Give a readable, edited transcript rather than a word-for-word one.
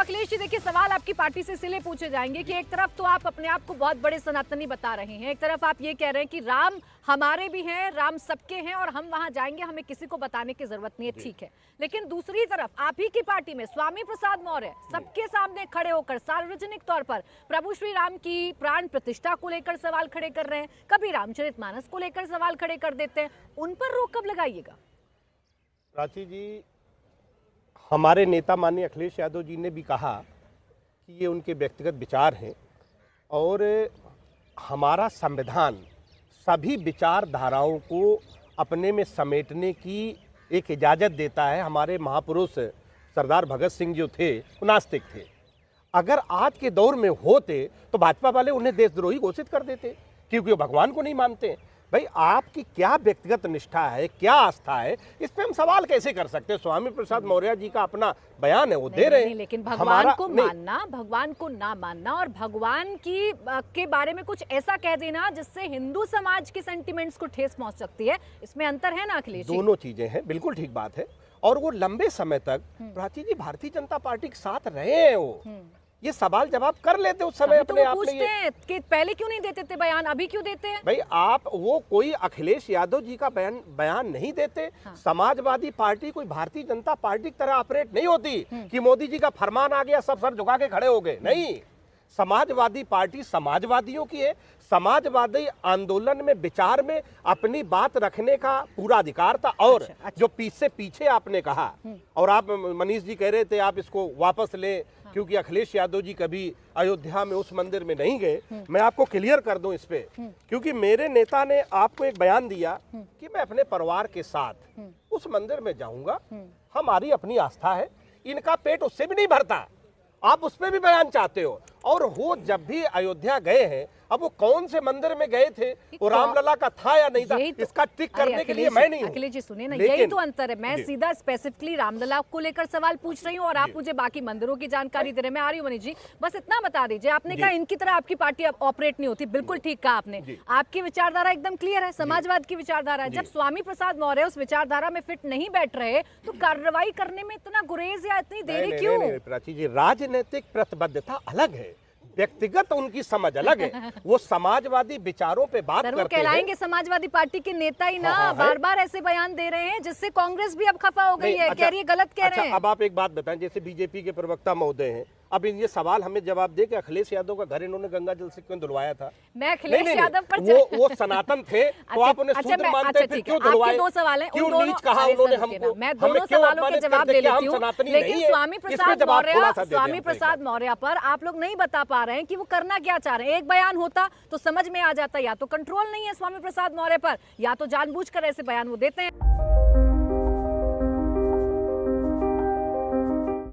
अखिलेश जी देखिए, सवाल आपकी पार्टी से इसलिए पूछे जाएंगे कि एक तरफ तो आप अपने आप को बहुत बड़े सनातनी बता रहे हैं, एक तरफ आप ये कह रहे हैं कि राम हमारे भी हैं, राम सबके हैं और हम वहां जाएंगे, हमें किसी को बताने की जरूरत नहीं है, ठीक है। लेकिन दूसरी तरफ आप ही की पार्टी में स्वामी प्रसाद मौर्य सबके सामने खड़े होकर सार्वजनिक तौर पर प्रभु श्री राम की प्राण प्रतिष्ठा को लेकर सवाल खड़े कर रहे हैं, कभी रामचरितमानस को लेकर सवाल खड़े कर देते हैं। उन पर रोक कब लगाइएगा? प्राची जी, हमारे नेता माननीय अखिलेश यादव जी ने भी कहा कि ये उनके व्यक्तिगत विचार हैं और हमारा संविधान सभी विचारधाराओं को अपने में समेटने की एक इजाज़त देता है। हमारे महापुरुष सरदार भगत सिंह जो थे वो नास्तिक थे। अगर आज के दौर में होते तो भाजपा वाले उन्हें देशद्रोही घोषित कर देते, क्योंकि वो भगवान को नहीं मानते। भाई, आपकी क्या व्यक्तिगत निष्ठा है, क्या आस्था है, इस पे हम सवाल कैसे कर सकते हैं? स्वामी प्रसाद मौर्य जी का अपना बयान है, वो दे रहे हैं। लेकिन भगवान को मानना, भगवान को ना मानना और भगवान की के बारे में कुछ ऐसा कह देना जिससे हिंदू समाज के सेंटिमेंट्स को ठेस पहुंच सकती है, इसमें अंतर है ना अखिलेश जी? दोनों चीजें हैं, बिल्कुल ठीक बात है। और वो लंबे समय तक प्राची जी भारतीय जनता पार्टी के साथ रहे हैं। वो ये सवाल जवाब कर लेते उस समय अपने आप में कि पहले क्यों नहीं देते थे बयान, अभी क्यों देते हैं? भाई, आप वो कोई अखिलेश यादव जी का बयान नहीं देते। हाँ। समाजवादी पार्टी कोई भारतीय जनता पार्टी की तरह ऑपरेट नहीं होती कि मोदी जी का फरमान आ गया सब सर झुका के खड़े हो गए। नहीं, समाजवादी पार्टी समाजवादियों की है। समाजवादी आंदोलन में, विचार में अपनी बात रखने का पूरा अधिकार था। और अच्छा। जो पीछे आपने कहा, और आप मनीष जी कह रहे थे आप इसको वापस लें, क्योंकि अखिलेश यादव जी कभी अयोध्या में उस मंदिर में नहीं गए। मैं आपको क्लियर कर दूं इस पे, क्योंकि मेरे नेता ने आपको एक बयान दिया कि मैं अपने परिवार के साथ उस मंदिर में जाऊंगा, हमारी अपनी आस्था है, इनका पेट उससे भी नहीं भरता। आप उस पे भी बयान चाहते हो। और वो जब भी अयोध्या गए हैं, अब वो कौन से मंदिर में गए थे, वो रामलला का था या नहीं था, इसका टिक करने के लिए मैं नहीं हूं। अखिलेश जी सुनिए ना, यही तो अंतर है। मैं सीधा स्पेसिफिकली रामलला को लेकर सवाल पूछ रही हूँ और आप मुझे बाकी मंदिरों की जानकारी दे रहे हैं। मैं आ रही हूँ मनीष जी, बस इतना बता दीजिए, आपने कहा इनकी तरह आपकी पार्टी ऑपरेट नहीं होती, बिल्कुल ठीक कहा आपने। आपकी विचारधारा एकदम क्लियर है, समाजवाद की विचारधारा है। जब स्वामी प्रसाद मौर्य उस विचारधारा में फिट नहीं बैठ रहे तो कार्रवाई करने में इतना गुरेज या इतनी देरी क्यों? प्राची जी, राजनीतिक प्रतिबद्धता अलग है, व्यक्तिगत उनकी समझ अलग है। वो समाजवादी विचारों पे बात करते हैं। कहलाएंगे समाजवादी पार्टी के नेता ही ना। बार बार ऐसे बयान दे रहे हैं जिससे कांग्रेस भी अब खफा हो गई है। कह रही है गलत कह रहे हैं। अब आप एक बात बताएं, जैसे बीजेपी के प्रवक्ता महोदय हैं, अब ये सवाल हमें जवाब दे कि अखिलेश यादव का घर इन्होंने गंगा जल से क्यों धुलवाया था? मैं अखिलेश यादव पर वो सनातन थे तो आप उन्हें शूद्र मानते हैं, फिर क्यों धुलवाए? दो सवाल हैं, क्यों नीच कहा उन्होंने हमको? मैं दोनों सवालों के जवाब दे लेती हूँ, लेकिन स्वामी प्रसाद मौर्य पर आप लोग नहीं बता पा रहे हैं कि वो करना क्या चाह रहे हैं। एक बयान होता तो समझ में आ जाता, या तो कंट्रोल नहीं है स्वामी प्रसाद मौर्य पर, या तो जानबूझकर ऐसे बयान वो देते हैं।